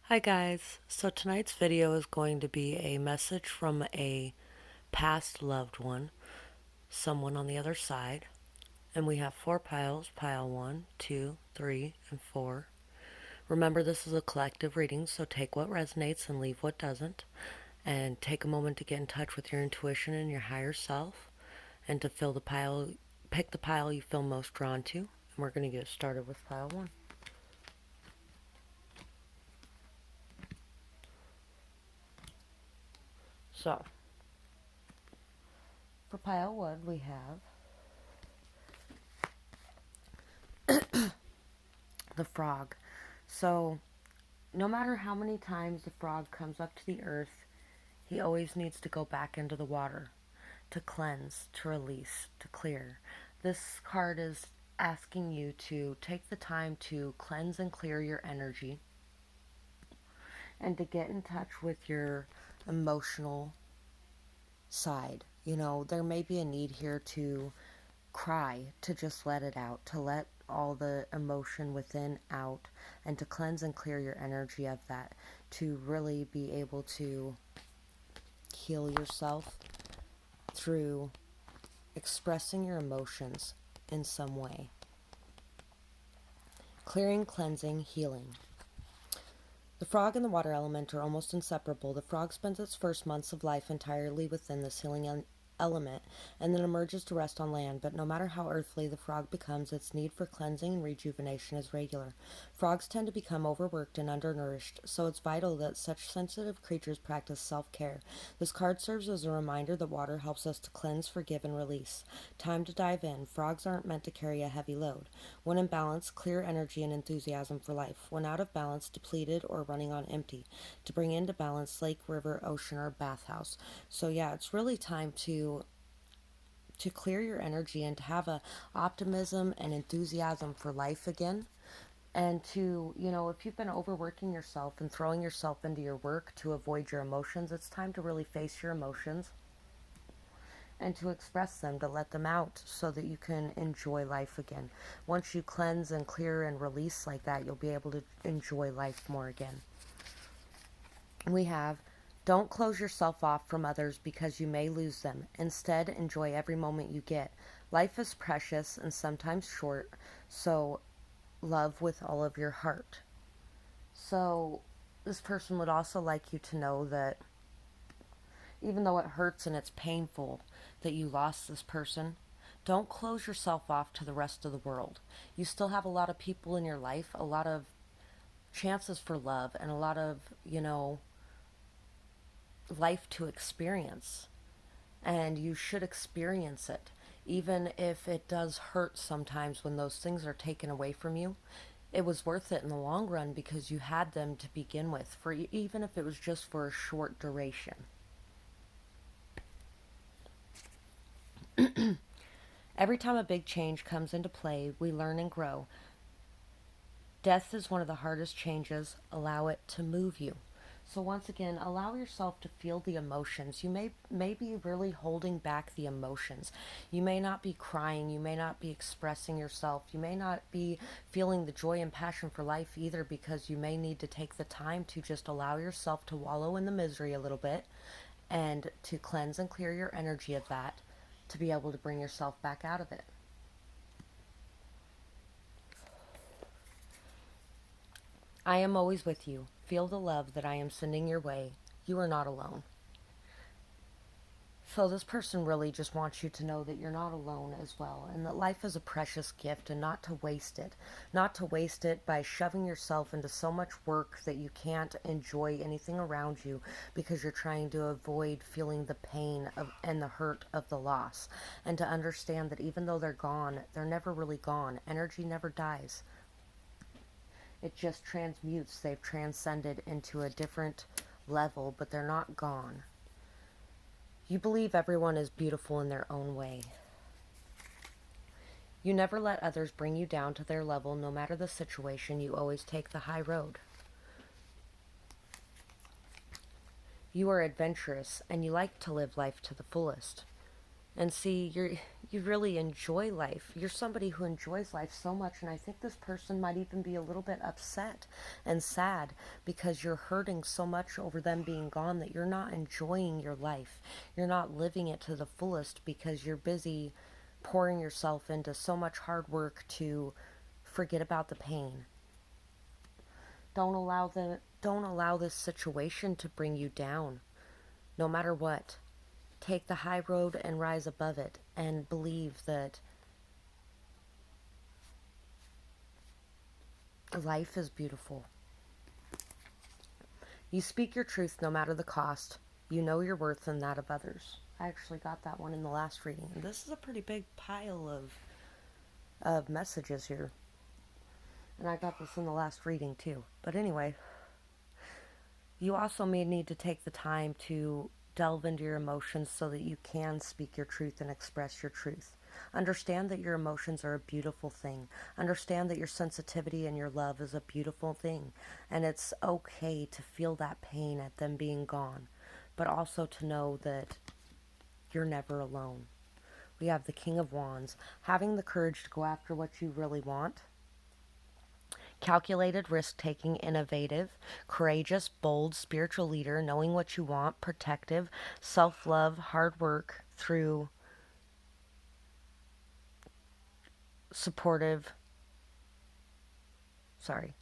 Hi guys, so tonight's video is going to be a message from a past loved one, someone on the other side, and we have four piles, pile 1, 2, 3, and 4. Remember this is a collective reading, so take what resonates and leave what doesn't, and take a moment to get in touch with your intuition and your higher self, and to pick the pile you feel most drawn to, and we're going to get started with pile 1. So, for pile 1 we have the frog. So, no matter how many times the frog comes up to the earth, he always needs to go back into the water to cleanse, to release, to clear. This card is asking you to take the time to cleanse and clear your energy and to get in touch with your emotional side. You know, there may be a need here to cry, to just let it out, to let all the emotion within out, and to cleanse and clear your energy of that, to really be able to heal yourself through expressing your emotions in some way. Clearing, cleansing, healing. The frog and the water element are almost inseparable. The frog spends its first months of life entirely within this healing element and then emerges to rest on land, but no matter how earthly the frog becomes, its need for cleansing and rejuvenation is regular. Frogs tend to become overworked and undernourished, so it's vital that such sensitive creatures practice self-care. This card serves as a reminder that water helps us to cleanse, forgive, and release. Time to dive in. Frogs aren't meant to carry a heavy load. When in balance, clear energy and enthusiasm for life. When out of balance, depleted or running on empty. To bring into balance, lake, river, ocean, or bathhouse. So yeah, it's really time to clear your energy and to have a optimism and enthusiasm for life again, and to, if you've been overworking yourself and throwing yourself into your work to avoid your emotions, it's time to really face your emotions and to express them, to let them out so that you can enjoy life again. Once you cleanse and clear and release like that, you'll be able to enjoy life more again. We have, don't close yourself off from others because you may lose them. Instead, enjoy every moment you get. Life is precious and sometimes short, so love with all of your heart. So, this person would also like you to know that even though it hurts and it's painful that you lost this person, don't close yourself off to the rest of the world. You still have a lot of people in your life, a lot of chances for love, and a lot of, life to experience. And you should experience it, even if it does hurt sometimes when those things are taken away from you. It was worth it in the long run because you had them to begin with, for even if it was just for a short duration. Every time a big change comes into play, we learn and grow. Death is one of the hardest changes. Allow it to move you. So once again, allow yourself to feel the emotions. You may be really holding back the emotions. You may not be crying. You may not be expressing yourself. You may not be feeling the joy and passion for life either, because you may need to take the time to just allow yourself to wallow in the misery a little bit and to cleanse and clear your energy of that, to be able to bring yourself back out of it. I am always with you. Feel the love that I am sending your way. You are not alone. So this person really just wants you to know that you're not alone as well, and that life is a precious gift, and not to waste it. Not to waste it by shoving yourself into so much work that you can't enjoy anything around you because you're trying to avoid feeling the pain of and the hurt of the loss. And to understand that even though they're gone, they're never really gone. Energy never dies. It just transmutes. They've transcended into a different level, but they're not gone. You believe everyone is beautiful in their own way. You never let others bring you down to their level. No matter the situation, you always take the high road. You are adventurous and you like to live life to the fullest. And see, you really enjoy life. You're somebody who enjoys life so much, and I think this person might even be a little bit upset and sad because you're hurting so much over them being gone that you're not enjoying your life. You're not living it to the fullest because you're busy pouring yourself into so much hard work to forget about the pain. Don't allow this situation to bring you down, no matter what. Take the high road and rise above it, and believe that life is beautiful. You speak your truth no matter the cost. You know your worth and that of others. I actually got that one in the last reading. And this is a pretty big pile of messages here. And I got this in the last reading too. But anyway, you also may need to take the time to delve into your emotions so that you can speak your truth and express your truth. Understand that your emotions are a beautiful thing. Understand that your sensitivity and your love is a beautiful thing. And it's okay to feel that pain at them being gone, but also to know that you're never alone. We have the King of Wands, having the courage to go after what you really want. Calculated, risk-taking, innovative, courageous, bold, spiritual leader, knowing what you want, protective, self-love, hard work through supportive, sorry,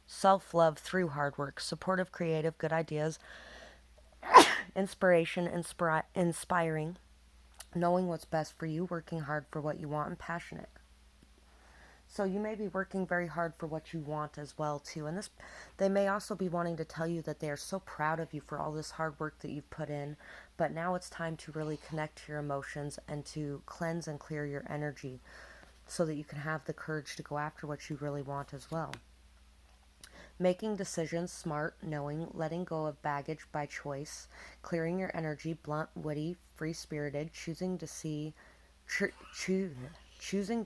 self-love through hard work, supportive, creative, good ideas, inspiration, inspiring, knowing what's best for you, working hard for what you want, and passionate. So you may be working very hard for what you want as well too. And this, they may also be wanting to tell you that they are so proud of you for all this hard work that you've put in. But now it's time to really connect to your emotions and to cleanse and clear your energy so that you can have the courage to go after what you really want as well. Making decisions smart, knowing, letting go of baggage by choice, clearing your energy, blunt, witty, free-spirited, choosing to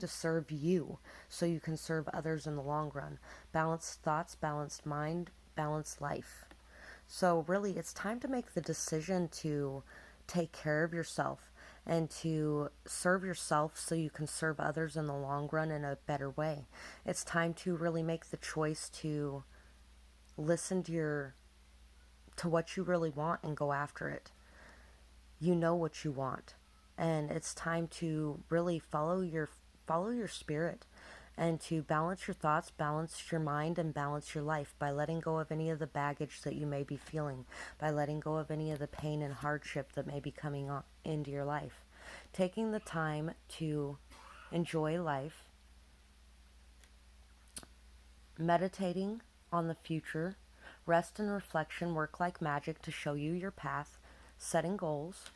serve you so you can serve others in the long run. Balanced thoughts, balanced mind, balanced life. So really, it's time to make the decision to take care of yourself and to serve yourself so you can serve others in the long run in a better way. It's time to really make the choice to listen to what you really want and go after it. You know what you want, and it's time to really follow your spirit and to balance your thoughts, balance your mind, and balance your life by letting go of any of the baggage that you may be feeling, by letting go of any of the pain and hardship that may be coming on into your life. Taking the time to enjoy life, meditating on the future, rest and reflection work like magic to show you your path, setting goals,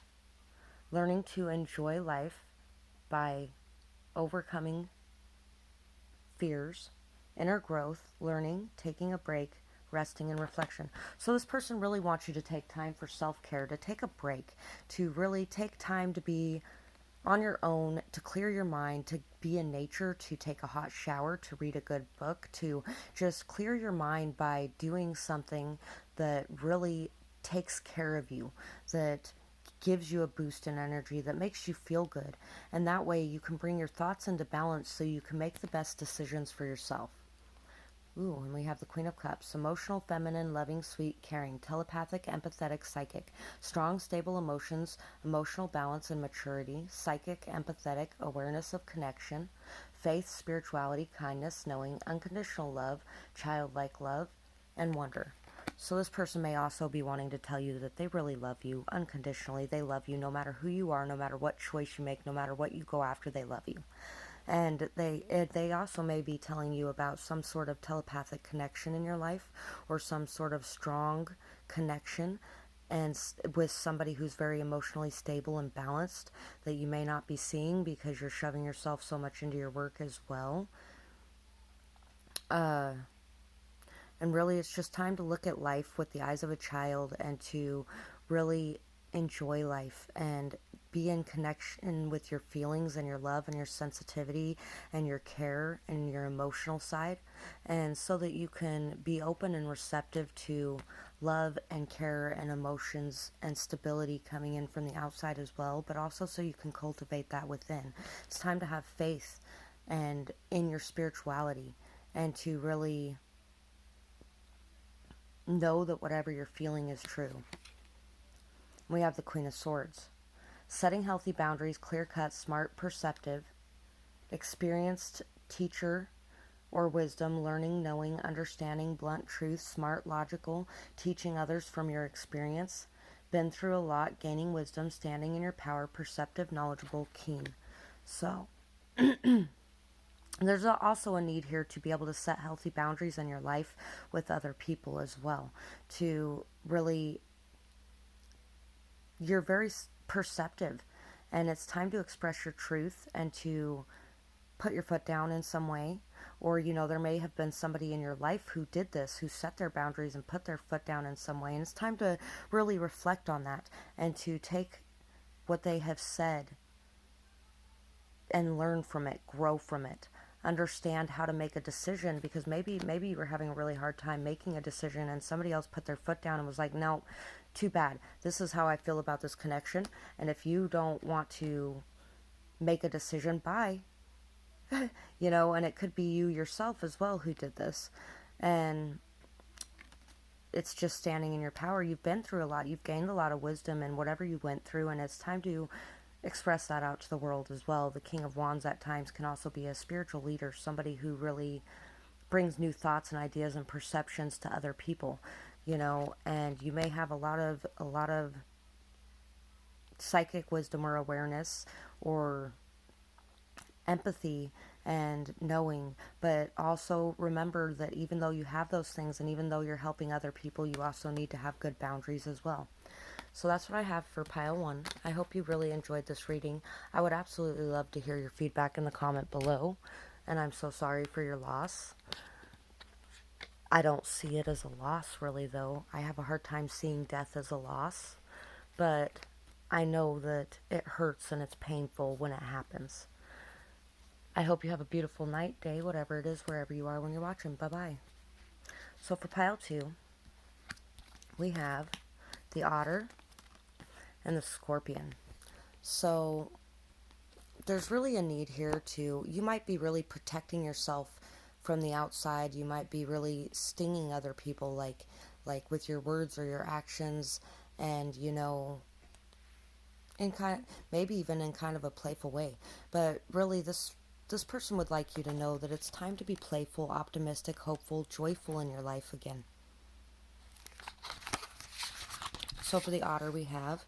learning to enjoy life by overcoming fears, inner growth, learning, taking a break, resting, and reflection. So this person really wants you to take time for self-care, to take a break, to really take time to be on your own, to clear your mind, to be in nature, to take a hot shower, to read a good book, to just clear your mind by doing something that really takes care of you, that gives you a boost in energy, that makes you feel good. And that way you can bring your thoughts into balance so you can make the best decisions for yourself. Ooh, and we have the Queen of Cups. Emotional, feminine, loving, sweet, caring, telepathic, empathetic, psychic. Strong, stable emotions, emotional balance and maturity. Psychic, empathetic, awareness of connection. Faith, spirituality, kindness, knowing, unconditional love, childlike love, and wonder. So this person may also be wanting to tell you that they really love you unconditionally. They love you no matter who you are, no matter what choice you make, no matter what you go after, they love you. And they also may be telling you about some sort of telepathic connection in your life, or some sort of strong connection and with somebody who's very emotionally stable and balanced that you may not be seeing because you're shoving yourself so much into your work as well. And really, it's just time to look at life with the eyes of a child and to really enjoy life and be in connection with your feelings and your love and your sensitivity and your care and your emotional side, and so that you can be open and receptive to love and care and emotions and stability coming in from the outside as well, but also so you can cultivate that within. It's time to have faith and in your spirituality, and to really know that whatever you're feeling is true. We have the Queen of Swords. Setting healthy boundaries, clear-cut, smart, perceptive, experienced teacher or wisdom, learning, knowing, understanding, blunt truth, smart, logical, teaching others from your experience, been through a lot, gaining wisdom, standing in your power, perceptive, knowledgeable, keen. So, there's also a need here to be able to set healthy boundaries in your life with other people as well. To really, you're very perceptive, and it's time to express your truth and to put your foot down in some way. Or, there may have been somebody in your life who did this, who set their boundaries and put their foot down in some way. And it's time to really reflect on that and to take what they have said and learn from it, grow from it, understand how to make a decision, because maybe you were having a really hard time making a decision and somebody else put their foot down and was like, no, too bad. This is how I feel about this connection. And if you don't want to make a decision, bye. And it could be you yourself as well who did this. And it's just standing in your power. You've been through a lot. You've gained a lot of wisdom in whatever you went through, and it's time to express that out to the world as well. The King of Wands at times can also be a spiritual leader, somebody who really brings new thoughts and ideas and perceptions to other people, and you may have a lot of psychic wisdom or awareness or empathy and knowing, but also remember that even though you have those things and even though you're helping other people, you also need to have good boundaries as well. So that's what I have for pile 1. I hope you really enjoyed this reading. I would absolutely love to hear your feedback in the comment below, and I'm so sorry for your loss. I don't see it as a loss really, though. I have a hard time seeing death as a loss, but I know that it hurts and it's painful when it happens. I hope you have a beautiful night, day, whatever it is, wherever you are when you're watching. Bye-bye. So for pile 2, we have the Otter and the Scorpion. So there's really a need here you might be really protecting yourself from the outside. You might be really stinging other people, like with your words or your actions, and maybe even in kind of a playful way. But really, this person would like you to know that it's time to be playful, optimistic, hopeful, joyful in your life again. So for the Otter, we have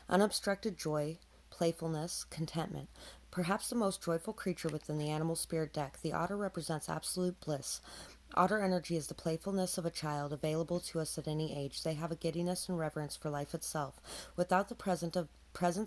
unobstructed joy, playfulness, contentment. Perhaps the most joyful creature within the animal spirit deck, the Otter represents absolute bliss. Otter energy is the playfulness of a child, available to us at any age. They have a giddiness and reverence for life itself, without the presence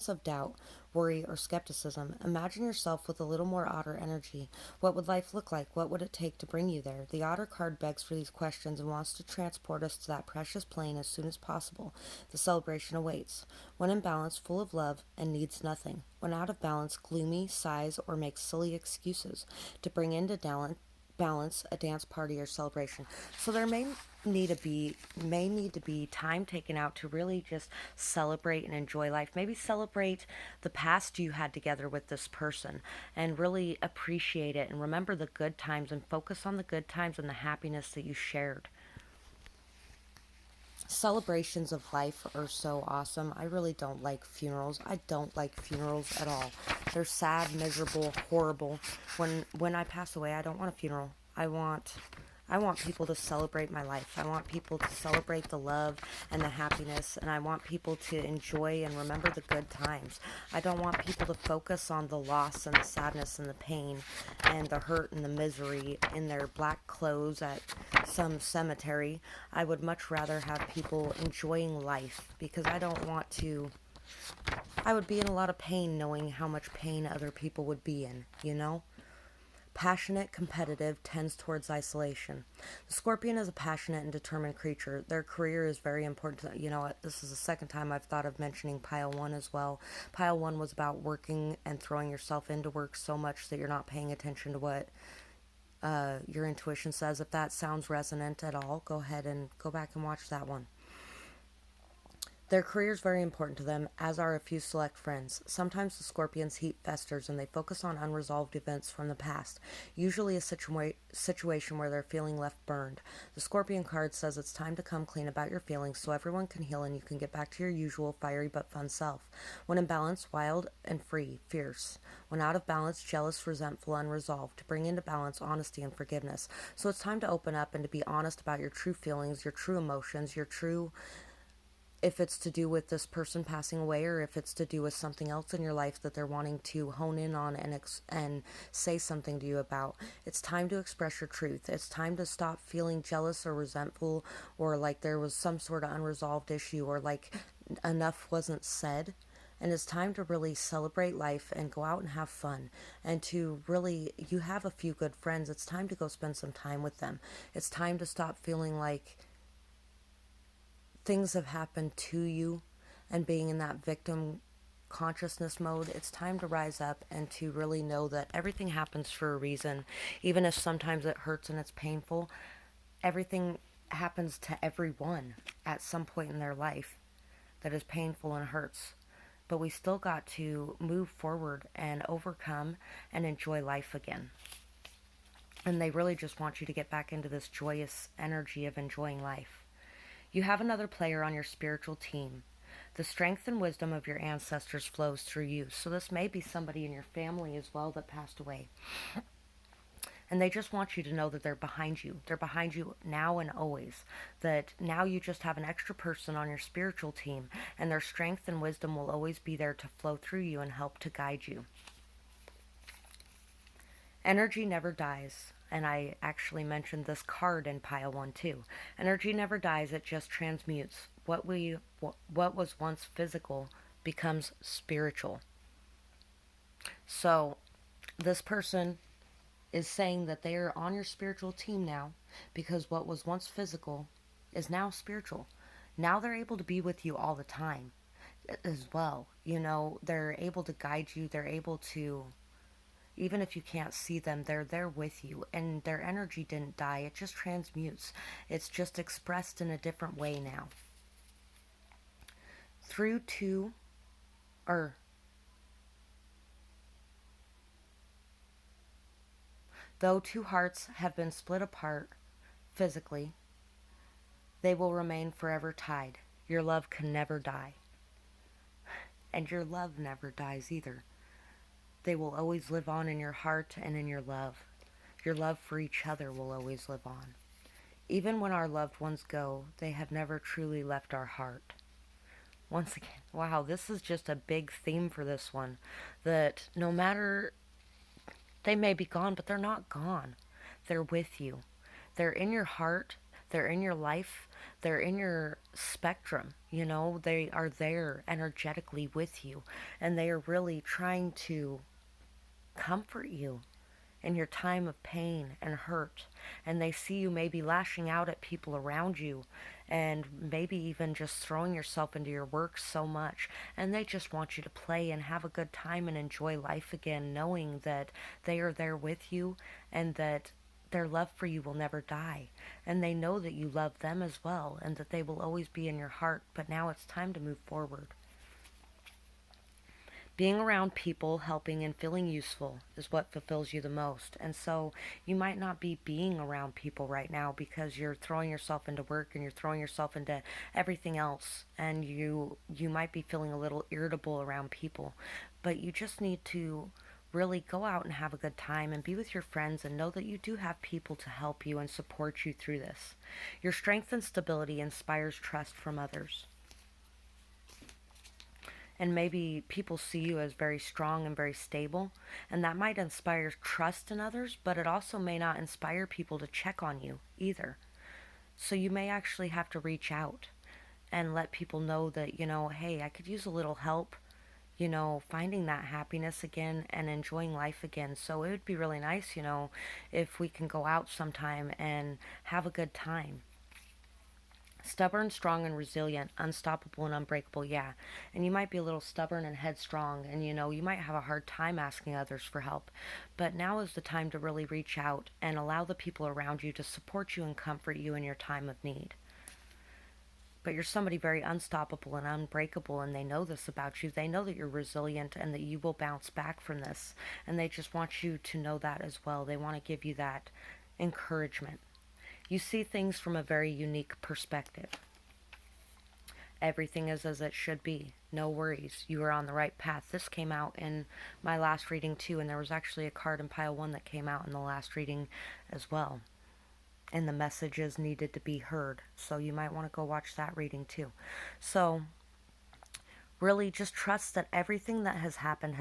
of doubt, worry, or skepticism. Imagine yourself with a little more Otter energy. What would life look like? What would it take to bring you there? The Otter card begs for these questions and wants to transport us to that precious plane as soon as possible. The celebration awaits. When in balance, full of love, and needs nothing. When out of balance, gloomy, sighs, or makes silly excuses. To bring into balance, a dance party or celebration. So there may need to be time taken out to really just celebrate and enjoy life. Maybe celebrate the past you had together with this person and really appreciate it and remember the good times and focus on the good times and the happiness that you shared. Celebrations of life are so awesome. I really don't like funerals. I don't like funerals at all. They're sad, miserable, horrible. When I pass away, I don't want a funeral. I want people to celebrate my life. I want people to celebrate the love and the happiness, and I want people to enjoy and remember the good times. I don't want people to focus on the loss and the sadness and the pain and the hurt and the misery in their black clothes at some cemetery. I would much rather have people enjoying life, because I would be in a lot of pain knowing how much pain other people would be in, Passionate, competitive, tends towards isolation. The scorpion is a passionate and determined creature. Their career is very important. You know what? This is the second time I've thought of mentioning pile one as well. Pile one was about working and throwing yourself into work so much that you're not paying attention to what your intuition says. If that sounds resonant at all, go ahead and go back and watch that one. Their career is very important to them, as are a few select friends. Sometimes the scorpion's heat festers and they focus on unresolved events from the past, usually a situation where they're feeling left burned. The scorpion card says it's time to come clean about your feelings so everyone can heal and you can get back to your usual fiery but fun self. When in balance, wild and free, fierce. When out of balance, jealous, resentful, unresolved. To bring into balance, honesty and forgiveness. So it's time to open up and to be honest about your true feelings, your true emotions, your true, if it's to do with this person passing away or if it's to do with something else in your life that they're wanting to hone in on and say something to you about. It's time to express your truth. It's time to stop feeling jealous or resentful or like there was some sort of unresolved issue or like enough wasn't said. And it's time to really celebrate life and go out and have fun. And to really, you have a few good friends. It's time to go spend some time with them. It's time to stop feeling like things have happened to you and being in that victim consciousness mode. It's time to rise up and to really know that everything happens for a reason. Even if sometimes it hurts and it's painful, everything happens to everyone at some point in their life that is painful and hurts. But we still got to move forward and overcome and enjoy life again. And they really just want you to get back into this joyous energy of enjoying life. You have another player on your spiritual team. The strength and wisdom of your ancestors flows through you. So this may be somebody in your family as well that passed away. And they just want you to know that they're behind you. They're behind you now and always. That now you just have an extra person on your spiritual team. And their strength and wisdom will always be there to flow through you and help to guide you. Energy never dies. And I actually mentioned this card in pile one too. Energy never dies, it just transmutes. What was once physical becomes spiritual. So this person is saying that they are on your spiritual team now because what was once physical is now spiritual. Now they're able to be with you all the time as well. You know, they're able to guide you, they're able to, even if you can't see them, they're there with you. And their energy didn't die. It just transmutes. It's just expressed in a different way now. Through two, or though two hearts have been split apart physically, they will remain forever tied. Your love can never die. And your love never dies either. They will always live on in your heart and in your love. Your love for each other will always live on. Even when our loved ones go, they have never truly left our heart. Once again, wow, this is just a big theme for this one. That no matter, they may be gone, but they're not gone. They're with you. They're in your heart. They're in your life. They're in your spectrum. You know, they are there energetically with you. And they are really trying to comfort you in your time of pain and hurt. And they see you maybe lashing out at people around you and maybe even just throwing yourself into your work so much. And they just want you to play and have a good time and enjoy life again, knowing that they are there with you and that their love for you will never die. And they know that you love them as well and that they will always be in your heart. But now it's time to move forward. Being around people, helping, and feeling useful is what fulfills you the most. And so you might not be being around people right now because you're throwing yourself into work and you're throwing yourself into everything else. And you might be feeling a little irritable around people. But you just need to really go out and have a good time and be with your friends and know that you do have people to help you and support you through this. Your strength and stability inspires trust from others. And maybe people see you as very strong and very stable, and that might inspire trust in others, but it also may not inspire people to check on you either. So you may actually have to reach out and let people know that, you know, hey, I could use a little help. finding that happiness again and enjoying life again. So it would be really nice, if we can go out sometime and have a good time. Stubborn, strong, and resilient, unstoppable and unbreakable, yeah. And you might be a little stubborn and headstrong, and you might have a hard time asking others for help. But now is the time to really reach out and allow the people around you to support you and comfort you in your time of need. But you're somebody very unstoppable and unbreakable, and they know this about you. They know that you're resilient and that you will bounce back from this. And they just want you to know that as well. They want to give you that encouragement. You see things from a very unique perspective. Everything is as it should be. No worries. You are on the right path. This came out in my last reading too, and there was actually a card in pile one that came out in the last reading as well. And the messages needed to be heard. So you might want to go watch that reading too. So really just trust that everything that has happened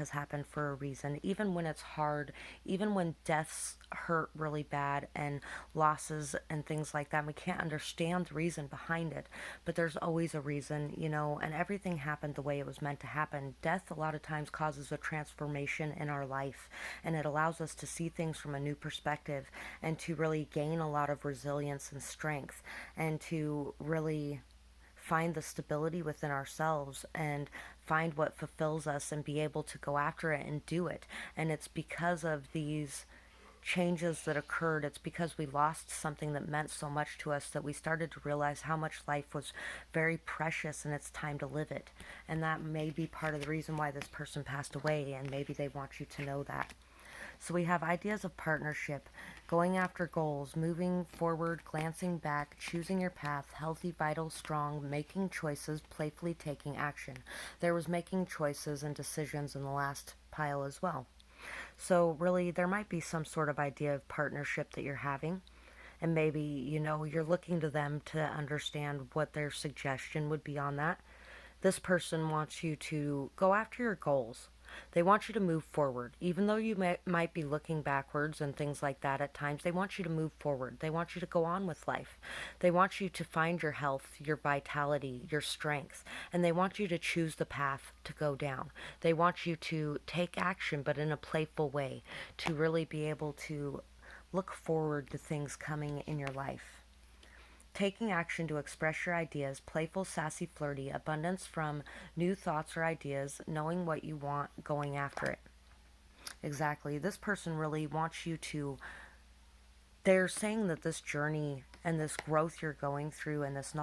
for a reason, even when it's hard, even when deaths hurt really bad and losses and things like that. We can't understand the reason behind it, but there's always a reason, and everything happened the way it was meant to happen. Death a lot of times causes a transformation in our life, and it allows us to see things from a new perspective and to really gain a lot of resilience and strength, and to really find the stability within ourselves and find what fulfills us and be able to go after it and do it. And it's because of these changes that occurred, it's because we lost something that meant so much to us that we started to realize how much life was very precious and it's time to live it. And that may be part of the reason why this person passed away, and maybe they want you to know that. So we have ideas of partnership, going after goals, moving forward, glancing back, choosing your path, healthy, vital, strong, making choices, playfully taking action. There was making choices and decisions in the last pile as well. So really, there might be some sort of idea of partnership that you're having. And maybe, you're looking to them to understand what their suggestion would be on that. This person wants you to go after your goals. They want you to move forward. Even though you might be looking backwards and things like that at times, they want you to move forward. They want you to go on with life. They want you to find your health, your vitality, your strength, and they want you to choose the path to go down. They want you to take action, but in a playful way, to really be able to look forward to things coming in your life. Taking action to express your ideas, playful, sassy, flirty, abundance from new thoughts or ideas, knowing what you want, going after it. Exactly. This person really wants you to. They're saying that this journey and this growth you're going through and this knowledge